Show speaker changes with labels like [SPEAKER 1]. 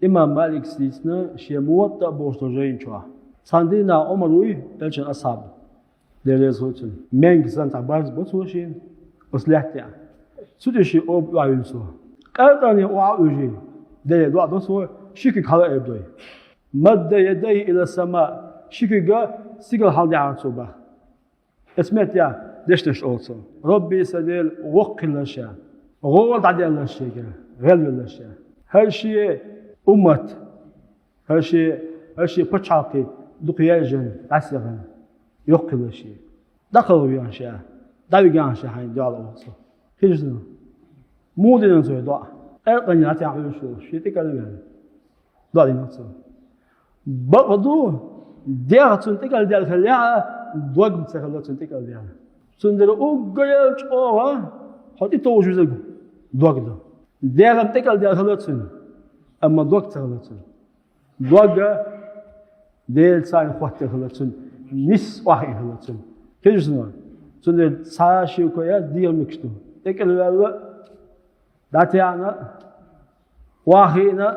[SPEAKER 1] Imam Malik slisne shemuat da bostojein chwa. Sandina omarui elchen asab. Dele sochen. Meng san tabaz bososhin. Oslehtia. Sudeshi ob ayunso. Qadani wa uji. Dele do doso shiki khala ebdoy. Madda yaday ila sama. Shiki ga sigal haldi ansoba. اسمعت يا دشتش also. ربي سديل وقل الشيء. غول تعدي الشيء. غل الشيء. هالشيء أمت. هالشيء بتشاقي. دقياجن عسرن. يقل الشيء. دخلوا بيان شيء. داوي جان شيء هاي ديال also. كيجنا. مو دين زوي دوا. أرقني لا تعمل شيء تكلم. داري نص. بقدو ديارتون تكلم ديال خليها. دوغ مسخلات تنتكل ديال سندر اوغيل چوها حتى توجوزغ دوغ دو ديال تنتكل ديال خلات اما دوغ تخلات دوغ ديال ساين خوات خلات نيس واحد خلات كيجنا سندر ساشي كويا ديال مكشتو تكل داتيانا واخينا